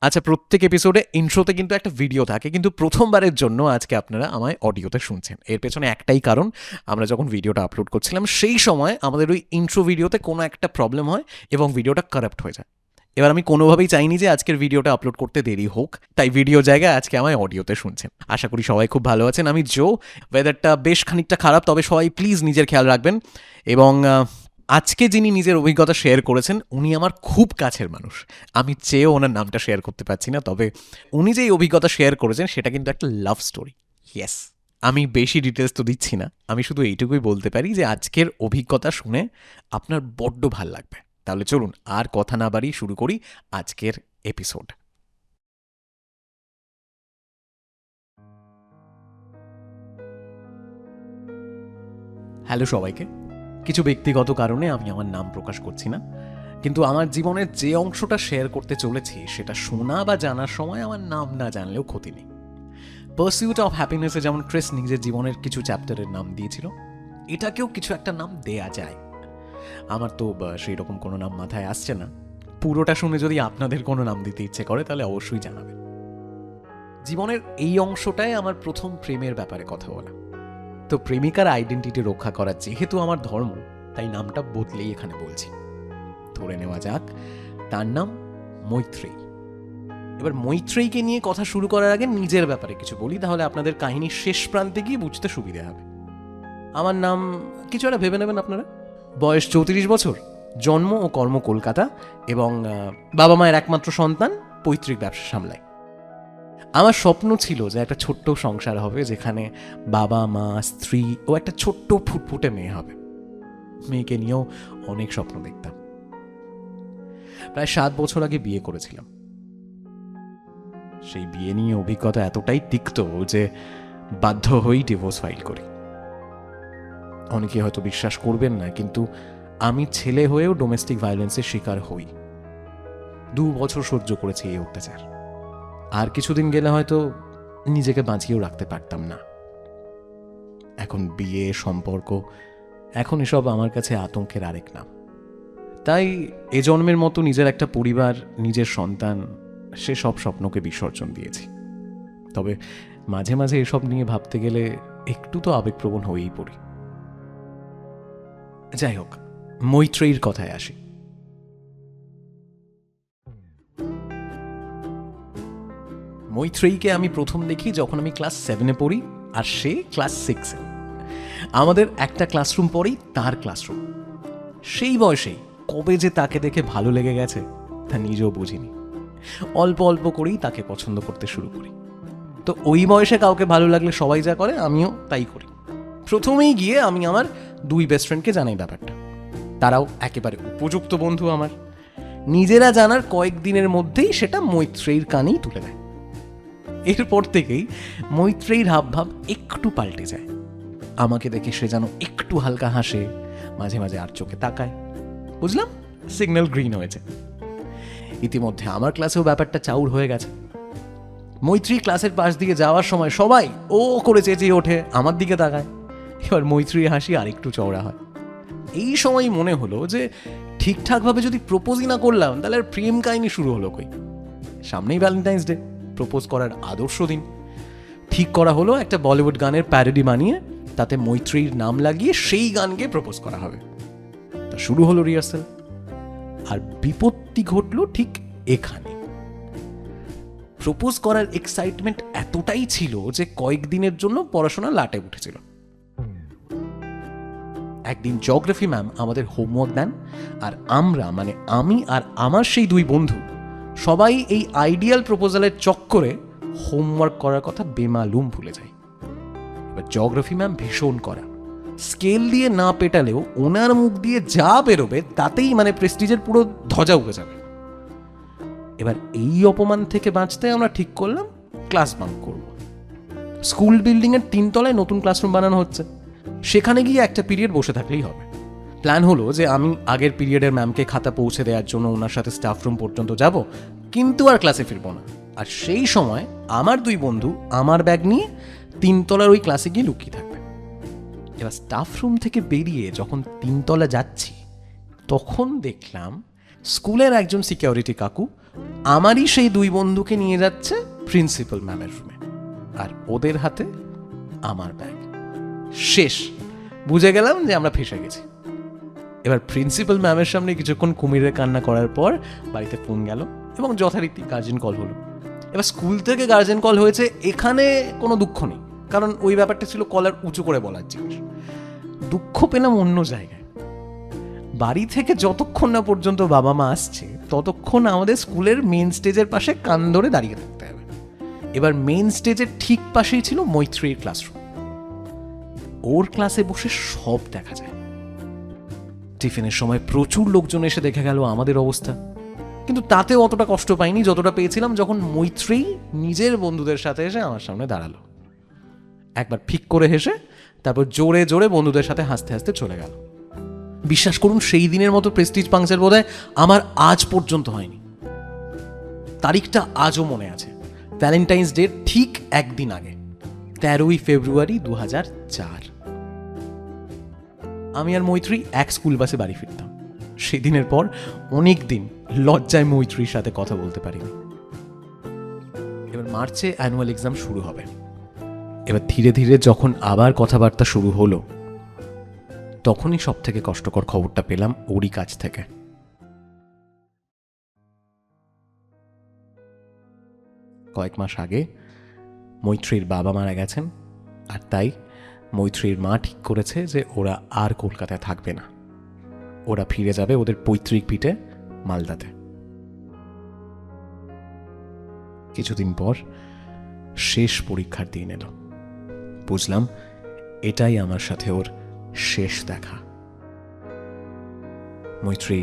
আচ্ছা, প্রত্যেক এপিসোডে ইন্ট্রোতে কিন্তু একটা ভিডিও থাকে, কিন্তু প্রথমবারের জন্য আজকে আপনারা আমায় অডিওতে শুনছেন। এর পেছনে একটাই কারণ, আমরা যখন ভিডিওটা আপলোড করছিলাম সেই সময় আমাদের ওই ইন্ট্রো ভিডিওতে কোনো একটা প্রবলেম হয় এবং ভিডিওটা কারাপ্ট হয়ে যায়। এবার আমি কোনোভাবেই চাইনি যে আজকের ভিডিওটা আপলোড করতে দেরি হোক, তাই ভিডিও জায়গায় আজকে আমায় অডিওতে শুনছেন। আশা করি সবাই খুব ভালো আছেন। আমি জো। ওয়েদারটা বেশ খানিকটা খারাপ, তবে সবাই প্লিজ নিজের খেয়াল রাখবেন। এবং আজকে যিনি নিজের অভিজ্ঞতা শেয়ার করেছেন উনি আমার খুব কাছের মানুষ। আমি চেয়েও ওনার নামটা শেয়ার করতে পারছি না, তবে উনি যেই অভিজ্ঞতা শেয়ার করেছেন সেটা কিন্তু একটা লাভ স্টোরি। ইয়েস, আমি বেশি ডিটেলস তো দিচ্ছি না, আমি শুধু এইটুকুই বলতে পারি যে আজকের অভিজ্ঞতা শুনে আপনার বড্ড ভাল লাগবে। তাহলে চলুন আর কথা না বাড়িয়ে শুরু করি আজকের এপিসোড। হ্যালো সবাইকে। কিছু ব্যক্তিগত কারণে আমি আমার নাম প্রকাশ করছি না, কিন্তু আমার জীবনের যে অংশটা শেয়ার করতে চলেছি সেটা শোনা বা জানার সময় আমার নাম না জানলেও ক্ষতি নেই। পার্সিউট অফ হ্যাপিনেসে যেমন ক্রিস নিজের জীবনের কিছু চ্যাপ্টারের নাম দিয়েছিল, এটাকেও কিছু একটা নাম দেয়া যায়। আমার তো সেই রকম কোনো নাম মাথায় আসছে না। পুরোটা শুনে যদি আপনাদের কোনো নাম দিতে ইচ্ছে করে তাহলে অবশ্যই জানাবেন। জীবনের এই অংশটায় আমার প্রথম প্রেমের ব্যাপারে কথা বলা। তো প্রেমিকার আইডেন্টিটি রক্ষা করা যেহেতু আমার ধর্ম, তাই নামটা বদলেই এখানে বলছি। ধরে নেওয়া যাক তার নাম মৈত্রেয়ী। এবার মৈত্রেয়ীকে নিয়ে কথা শুরু করার আগে নিজের ব্যাপারে কিছু বলি, তাহলে আপনাদের কাহিনীর শেষ প্রান্তে গিয়ে বুঝতে সুবিধা হবে। আমার নাম কিছু একটা ভেবে নেবেন আপনারা। বয়স 34 বছর, জন্ম ও কর্ম কলকাতা, এবং বাবা মায়ের একমাত্র সন্তান, পৈতৃক ব্যবসা সামলায়। আমার স্বপ্ন ছিল যে একটা ছোট্ট সংসার হবে যেখানে বাবা মা, স্ত্রী ও একটা ছোট্ট ফুটফুটে মেয়ে হবে। মেয়েকে নিয়েও অনেক স্বপ্ন দেখতাম। প্রায় 7 বছর আগে বিয়ে করেছিলাম। সেই বিয়ে নিয়ে অভিজ্ঞতা এতটাই তিক্ত যে বাধ্য হয়েই ডিভোর্স ফাইল করি। অনেকে হয়তো বিশ্বাস করবেন না, কিন্তু আমি ছেলে হয়েও ডোমেস্টিক ভায়োলেন্সের শিকার হই। 2 বছর সহ্য করেছি এই অত্যাচার। আর কিছুদিন গেলে হয়তো নিজেকে বাঁচিয়েও রাখতে পারতাম না। এখন বিয়ে, সম্পর্ক, এখন এসব আমার কাছে আতঙ্কের আরেক নাম। তাই এ জন্মের মতো নিজের একটা পরিবার, নিজের সন্তান, সে সব স্বপ্নকে বিসর্জন দিয়েছি। তবে মাঝে মাঝে এসব নিয়ে ভাবতে গেলে একটু তো আবেগপ্রবণ হয়েই পড়ি। যাই হোক, মৈত্রেয়ীর কথায় আসি। মৈত্রেয়ীকে আমি প্রথম দেখি যখন আমি ক্লাস 7-এ পড়ি আর সে ক্লাস 6-এ। আমাদের একটা ক্লাসরুম পরেই তার ক্লাসরুম। সেই বয়সেই কবে যে তাকে দেখে ভালো লেগে গেছে তা নিজেও বুঝিনি। অল্প অল্প করেই তাকে পছন্দ করতে শুরু করি। তো ওই বয়সে কাউকে ভালো লাগলে সবাই যা করে আমিও তাই করি। প্রথমেই গিয়ে আমি আমার 2 বেস্ট ফ্রেন্ডকে জানাই ব্যাপারটা। তারাও একেবারে উপযুক্ত বন্ধু আমার। নিজেরা জানার কয়েকদিনের মধ্যেই সেটা মৈত্রেয়ীর কানেই তুলে দেয়। এরপর থেকেই মৈত্রেয়ীর হাবভাব একটু পাল্টে যায়। আমাকে দেখে সে যেন একটু হালকা হাসে, মাঝে মাঝে আর চোখে তাকায়। বুঝলাম, সিগন্যাল গ্রিন হয়েছে। ইতিমধ্যে আমার ক্লাসেও ব্যাপারটা চাউর হয়ে গেছে। মৈত্রী ক্লাসের পাশ দিয়ে যাওয়ার সময় সবাই ও করে চেঁচিয়ে ওঠে, আমার দিকে তাকায়। এবার মৈত্রীর হাসি আরেকটু চওড়া হয়। এই সময় মনে হলো যে ঠিকঠাকভাবে যদি প্রপোজই না করলাম তাহলে আর প্রেম কাহিনী শুরু হলো কই। সামনেই ভ্যালেন্টাইন্স ডে, প্রপোজ করার আদর্শ দিন। ঠিক করা হলো একটা বলিউড গানের প্যারোডি বানিয়ে তাতে মৈত্রীর নাম লাগিয়ে সেই গানকে প্রপোজ করা হবে। তা শুরু হলো রিহার্সাল। আর বিপত্তি ঘটলো ঠিক এখানে। প্রপোজ করার এক্সাইটমেন্ট এতটাই ছিল যে কয়েকদিনের জন্য পড়াশোনা লাটে উঠেছিল। একদিন জিওগ্রাফি ম্যাম আমাদের হোমওয়ার্ক দেন, আর আমরা মানে আমি আর আমার সেই 2 বন্ধু সবাই এই আইডিয়াল প্রপোজালের চক্করে হোমওয়ার্ক করার কথা বেমালুম ভুলে যাই। এবার জিওগ্রাফি ম্যাম ভীষণ করা, স্কেল দিয়ে না পেটালেও ওনার মুখ দিয়ে যা বেরোবে তাতেই মানে প্রেস্টিজের পুরো ধ্বজা উড়ে যাবে। এবার এই অপমান থেকে বাঁচতে আমরা ঠিক করলাম ক্লাস বাঙ্ক করব। স্কুল বিল্ডিংয়ের 3 তলায় নতুন ক্লাসরুম বানানো হচ্ছে, সেখানে গিয়ে একটা পিরিয়ড বসে থাকলেই হবে। প্ল্যান হলো যে আমি আগের পিরিয়ডের ম্যামকে খাতা পৌঁছে দেওয়ার জন্য ওনার সাথে স্টাফ রুম পর্যন্ত যাব, কিন্তু আর ক্লাসে ফিরবো না। আর সেই সময় আমার 2 বন্ধু আমার ব্যাগ নিয়ে 3 তলার ওই ক্লাসে গিয়ে লুকিয়ে থাকবে। এবার স্টাফ রুম থেকে বেরিয়ে যখন 3 তলা যাচ্ছি তখন দেখলাম স্কুলের একজন সিকিউরিটি কাকু আমারই সেই দুই বন্ধুকে নিয়ে যাচ্ছে প্রিন্সিপাল ম্যামের রুমে, আর ওদের হাতে আমার ব্যাগ। শেষ, বুঝে গেলাম যে আমরা ফেঁসে গেছি। এবার প্রিন্সিপাল ম্যামের সামনে কিছুক্ষণ কুমিরের কান্না করার পর বাড়িতে ফোন গেল এবং যথারীতি গার্জেন কল হলো। এবার স্কুল থেকে গার্জেন কল হয়েছে, এখানে কোনো দুঃখ নেই, কারণ ওই ব্যাপারটা ছিল কলার উঁচু করে বলার জিনিস। দুঃখ পেলাম অন্য জায়গায়। বাড়ি থেকে যতক্ষণ না পর্যন্ত বাবা মা আসছে ততক্ষণ আমাদের স্কুলের মেন স্টেজের পাশে কান ধরে দাঁড়িয়ে থাকতে হবে। এবার মেন স্টেজের ঠিক পাশেই ছিল মৈত্রীর ক্লাসরুম। ওর ক্লাসে বসে সব দেখা যায়। টিফিনের সময় প্রচুর লোকজন এসে দেখে গেল আমাদের অবস্থা, কিন্তু তাতেও অতটা কষ্ট পাইনি যতটা পেয়েছিলাম যখন মৈত্রী নিজের বন্ধুদের সাথে এসে আমার সামনে দাঁড়ালো। একবার ফিক করে হেসে তারপর জোরে জোরে বন্ধুদের সাথে হাসতে হাসতে চলে গেল। বিশ্বাস করুন, সেই দিনের মতো প্রেস্টিজ পাংচার বোধহয় আমার আজ পর্যন্ত হয়নি। তারিখটা আজও মনে আছে, ভ্যালেন্টাইন্স ডে ঠিক একদিন আগে, 13ই ফেব্রুয়ারি 2004। আমি আর মৈত্রী এক স্কুল বাসে বাড়ি ফিরতাম। সেদিনের পর অনেক দিন লজ্জায় মৈত্রীর সাথে কথা বলতে পারিনি। এবার মার্চে অ্যানুয়াল এক্সাম শুরু হবে। এবার ধীরে ধীরে যখন আবার কথাবার্তা শুরু হলো, তখনই সব থেকে কষ্টকর খবরটা পেলাম ওরই কাছ থেকে। কয়েক মাস আগে মৈত্রীর বাবা মারা গেছেন, আর তাই মৈত্রীর মা ঠিক করেছে যে ওরা আর কলকাতায় থাকবে না, ওরা ফিরে যাবে ওদের পৈতৃক ভিটে মালদাতে। কিছুদিন পর শেষ পরীক্ষার দিন এলো। বুঝলাম এটাই আমার সাথে ওর শেষ দেখা। মৈত্রী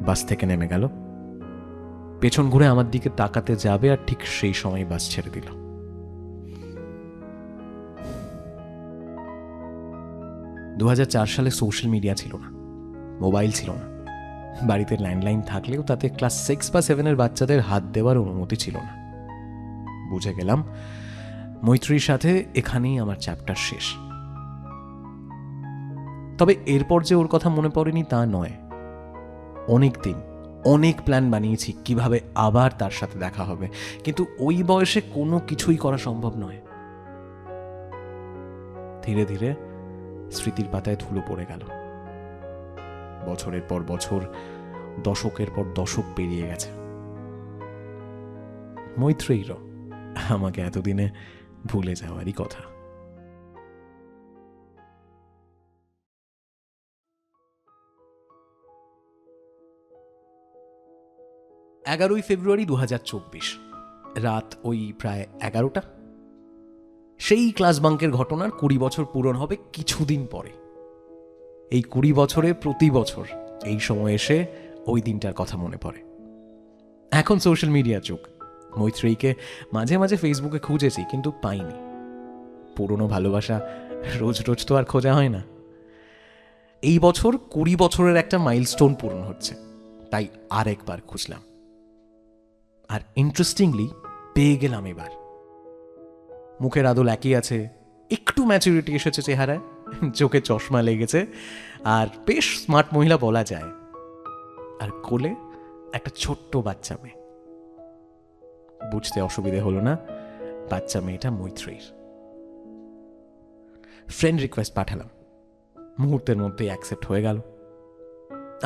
বাস থেকে নেমে গেল, পেছন ঘুরে আমার দিকে তাকাতে যাবে আর ঠিক সেই সময় বাস ছেড়ে দিল। দু সালে সোশ্যাল মিডিয়া ছিল না, মোবাইল ছিল না, বাড়িতে ল্যান্ডলাইন থাকলেও তাতে ক্লাস 6 বা 7 বাচ্চাদের হাত দেওয়ার অনুমতি ছিল না। বুঝে গেলাম মৈত্রীর সাথে এখানেই আমার চ্যাপ্টার শেষ। তবে এরপর যে ওর কথা মনে পড়েনি তা নয়। অনেক দিন অনেক প্ল্যান বানিয়েছি কিভাবে আবার তার সাথে দেখা হবে, কিন্তু ওই বয়সে কোনো কিছুই করা সম্ভব নয়। ধীরে ধীরে স্মৃতির পাতায় ধুলো পড়ে গেল। বছরের পর বছর, দশকের পর দশক পেরিয়ে গেছে। মৈত্রীরও আমাকে এতদিনে ভুলে যাওয়ারই কথা। এগারোই ফেব্রুয়ারি 2024, রাত ওই প্রায় 11টা। সেই ক্লাস বাঙ্কের ঘটনার 20 বছর পূরণ হবে কিছুদিন পরে। এই 20 বছরে প্রতি বছর এই সময় এসে ওই দিনটার কথা মনে পড়ে। এখন সোশ্যাল মিডিয়া যুগ, মৈত্রীকে মাঝে মাঝে ফেসবুকে খুঁজেছি কিন্তু পাইনি। পুরনো ভালোবাসা রোজ রোজ তো আর খোঁজা হয় না। এই বছর 20 বছরের একটা মাইলস্টোন পূরণ হচ্ছে, তাই আরেকবার খুঁজলাম। আর ইন্টারেস্টিংলি পেয়ে গেলাম এবার। মুখের আদল একই আছে, একটু ম্যাচুরিটি এসেছে চেহারায়, চোখে চশমা লেগেছে, আর বেশ স্মার্ট মহিলা বলা যায়। আর কোলে একটা ছোট্ট বাচ্চা মেয়ে। বুঝতে অসুবিধে হলো না বাচ্চা মেয়েটা মৈত্রীর। ফ্রেন্ড রিকোয়েস্ট পাঠালাম, মুহূর্তের মধ্যে অ্যাকসেপ্ট হয়ে গেল।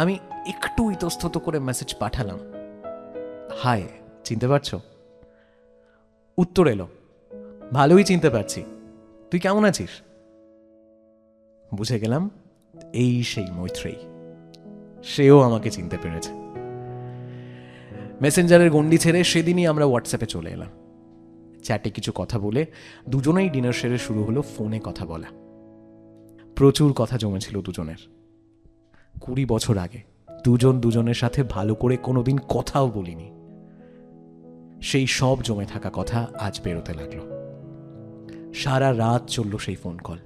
আমি একটু ইতস্তত করে মেসেজ পাঠালাম, হাই, চিনতে পারছো? উত্তর এলো, ভালোই চিনতে পারছি, তুই কেমন আছিস? বুঝে গেলাম এই সেই মৈত্রী। সেও আমাকে চিনতে পেরেছে। মেসেঞ্জারের গণ্ডি ছেড়ে সেদিনই আমরা হোয়াটসঅ্যাপে চলে এলাম। চ্যাটে কিছু কথা বলে দুজনেই ডিনার সেরে শুরু হলো ফোনে কথা বলা। প্রচুর কথা জমেছিল দুজনের। 20 বছর আগে দুজন দুজনের সাথে ভালো করে কোনোদিন কথাও বলিনি। সেই সব জমে থাকা কথা আজ বেরোতে লাগলো। সারা রাত চলল সেই ফোন কল।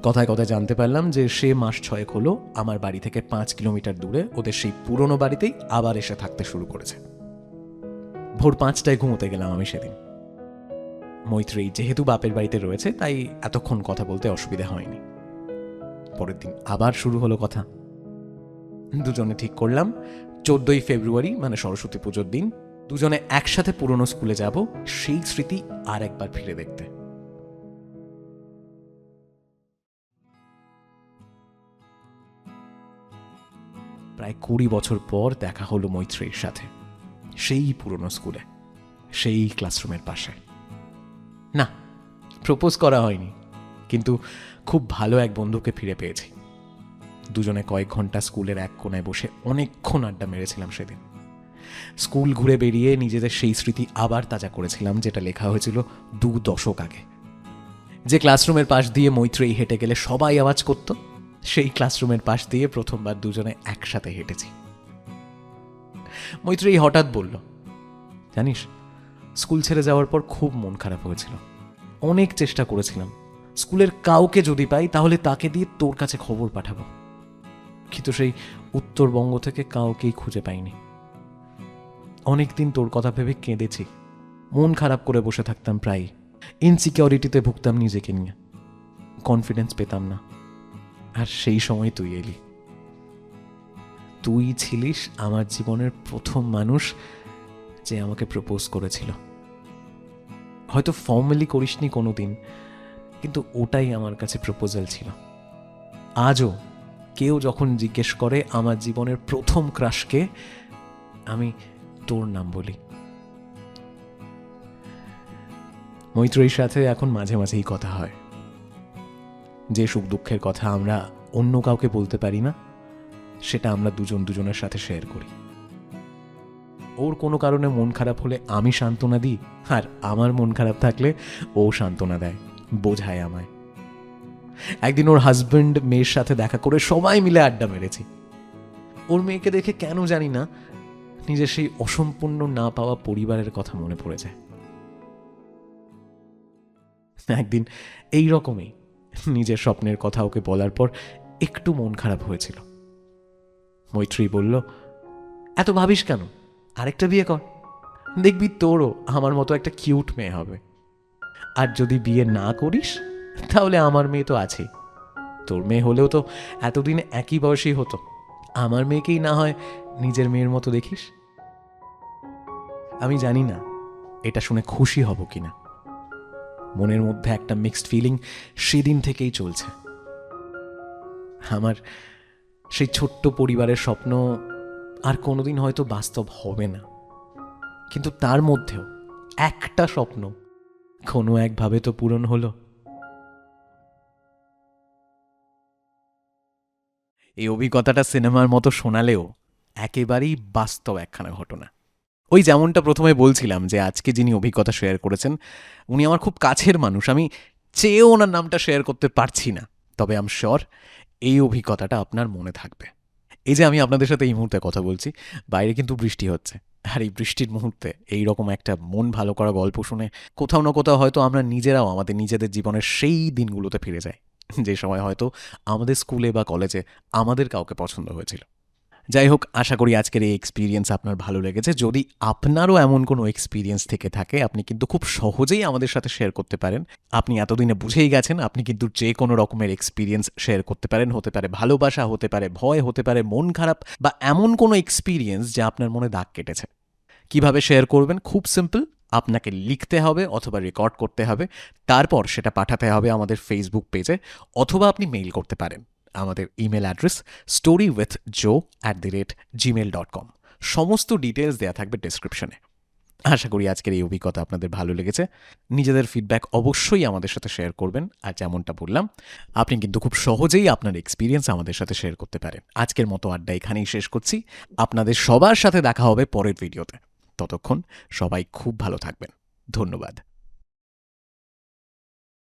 কথায় কথায় জানতে পারলাম যে সে মাস 6 হলো আমার বাড়ি থেকে 5 কিলোমিটার দূরে ওদের সেই পুরনো বাড়িতেই আবার এসে থাকতে শুরু করেছে। ভোর 5টায় ঘুমোতে গেলাম আমি সেদিন। মৈত্রী যেহেতু বাপের বাড়িতে রয়েছে তাই এতক্ষণ কথা বলতে অসুবিধা হয়নি। পরের দিন আবার শুরু হলো কথা। দুজনে ঠিক করলাম 14ই ফেব্রুয়ারি মানে সরস্বতী পুজোর দিন দুজনে একসাথে পুরনো স্কুলে যাব সেই স্মৃতি আর একবার ফিরে দেখতে। প্রায় 20 বছর পর দেখা হলো মৈত্রীর সাথে, সেই পুরনো স্কুলে, সেই ক্লাসরুমের পাশে। না, প্রপোজ করা হয়নি, কিন্তু খুব ভালো এক বন্ধুকে ফিরে পেয়েছি। দুজনে কয়েক ঘন্টা স্কুলের এক কোনায় বসে অনেকক্ষণ আড্ডা মেরেছিলাম সেদিন। স্কুল ঘুরে বেরিয়ে নিজেদের সেই স্মৃতি আবার তাজা করেছিলাম, যেটা লেখা হয়েছিল 2 দশক আগে। যে ক্লাসরুমের পাশ দিয়ে মৈত্রী হেঁটে গেলে সবাই আওয়াজ করত, সেই ক্লাসরুমের পাশ দিয়ে প্রথমবার দুজনে একসাথে হেঁটেছি। মৈত্রী হঠাৎ বলল, জানিস, স্কুল ছেড়ে যাওয়ার পর খুব মন খারাপ হয়েছিল। অনেক চেষ্টা করেছিলাম স্কুলের কাউকে যদি পাই তাহলে তাকে দিয়ে তোর কাছে খবর পাঠাবো, কিন্তু সেই উত্তরবঙ্গ থেকে কাউকেই খুঁজে পাইনি। অনেকদিন তোর কথা ভেবে কেঁদেছি, মন খারাপ করে বসে থাকতাম, প্রায় ইনসিকিউরিটিতে ভুগতাম নিজেকে নিয়ে, কনফিডেন্স পেতাম না। আর সেই সময় তুই এলি। তুই ছিলিস আমার জীবনের প্রথম মানুষ যে আমাকে প্রপোজ করেছিল। হয়তো ফর্মালি করিসনি কোনোদিন, কিন্তু ওটাই আমার কাছে প্রপোজাল ছিল। আজও কেউ যখন জিজ্ঞেস করে আমার জীবনের প্রথম ক্রাশকে, আমি তোর নাম বলি। মৈত্রীর সাথে এখন মাঝে মাঝেই কথা হয়। যে সুখ দুঃখের কথা আমরা অন্য কাউকে বলতে পারি না, সেটা আমরা দুজনের সাথে শেয়ার করি। ওর কোনো কারণে মন খারাপ হলে আমি সান্ত্বনা দিই, আর আমার মন খারাপ থাকলে ও সান্ত্বনা দেয়, বোঝায় আমায়। একদিন ওর হাজব্যান্ড মেয়ের সাথে দেখা করে সবাই মিলে আড্ডা মেরেছি। ওর মেয়েকে দেখে কেন জানি না নিজের সেই অসম্পূর্ণ না পাওয়া পরিবারের কথা মনে পড়ে যায়। একদিন এই রকমই নিজের স্বপ্নের কথা ওকে বলার পর একটু মন খারাপ হয়েছিল। মৈত্রী বলল, এত ভাবিস কেন, আরেকটা বিয়ে কর, দেখবি তোরও আমার মতো একটা কিউট মেয়ে হবে। আর যদি বিয়ে না করিস তাহলে আমার মেয়ে তো আছেই, তোর মেয়ে হলেও তো এতদিন একই বয়সী হতো, আমার মেয়েকেই না হয় নিজের মেয়ের মতো দেখিস। আমি জানি না এটা শুনে খুশি হব কিনা, মনের মধ্যে একটা মিক্সড ফিলিং সেদিন থেকেই চলছে। আমার সেই ছোট্ট পরিবারের স্বপ্ন আর কোনোদিন হয়তো বাস্তব হবে না, কিন্তু তার মধ্যেও একটা স্বপ্ন কোনো একভাবে তো পূরণ হলো। এই অভিজ্ঞতাটা সিনেমার মতো শোনালেও একেবারেই বাস্তব একখানা ঘটনা। ওই যেমনটা প্রথমে বলছিলাম যে আজকে যিনি অভিজ্ঞতা শেয়ার করেছেন উনি আমার খুব কাছের মানুষ। আমি চেয়েও ওনার নামটা শেয়ার করতে পারছি না, তবে আই এম শিওর এই অভিজ্ঞতাটা আপনার মনে থাকবে। এই যে আমি আপনাদের সাথে এই মুহূর্তে কথা বলছি, বাইরে কিন্তু বৃষ্টি হচ্ছে, আর এই বৃষ্টির মুহূর্তে এই রকম একটা মন ভালো করা গল্প শুনে কোথাও না কোথাও হয়তো আমরা নিজেরাও আমাদের নিজেদের জীবনের সেই দিনগুলোতে ফিরে যাই যে সময় হয়তো আমাদের স্কুলে বা কলেজে আমাদের কাউকে পছন্দ হয়েছিল। যাই হোক, আশা করি আজকের এই এক্সপিরিয়েন্স আপনার ভালো লেগেছে। যদি আপনারও এমন কোনো এক্সপিরিয়েন্স থেকে থাকে আপনি কিন্তু খুব সহজেই আমাদের সাথে শেয়ার করতে পারেন। আপনি এতদিনে বুঝেই গেছেন আপনি কিন্তু যে কোনো রকমের এক্সপিরিয়েন্স শেয়ার করতে পারেন। হতে পারে ভালোবাসা, হতে পারে ভয়, হতে পারে মন খারাপ, বা এমন কোনো এক্সপিরিয়েন্স যা আপনার মনে দাগ কেটেছে। কিভাবে শেয়ার করবেন? খুব সিম্পল, আপনাকে লিখতে হবে অথবা রেকর্ড করতে হবে, তারপর সেটা পাঠাতে হবে আমাদের ফেসবুক পেজে, অথবা আপনি মেইল করতে পারেন। আমাদের ইমেল অ্যাড্রেস storywithjoe@gmail.com। সমস্ত ডিটেলস দেওয়া থাকবে ডেসক্রিপশনে। আশা করি আজকের এই অভিজ্ঞতা আপনাদের ভালো লেগেছে। নিজেদের ফিডব্যাক অবশ্যই আমাদের সাথে শেয়ার করবেন। আর যেমনটা বললাম, আপনি কিন্তু খুব সহজেই আপনার এক্সপিরিয়েন্স আমাদের সাথে শেয়ার করতে পারেন। আজকের মতো আড্ডা এখানেই শেষ করছি। আপনাদের সবার সাথে দেখা হবে পরের ভিডিওতে। ততক্ষণ সবাই খুব ভালো থাকবেন। ধন্যবাদ।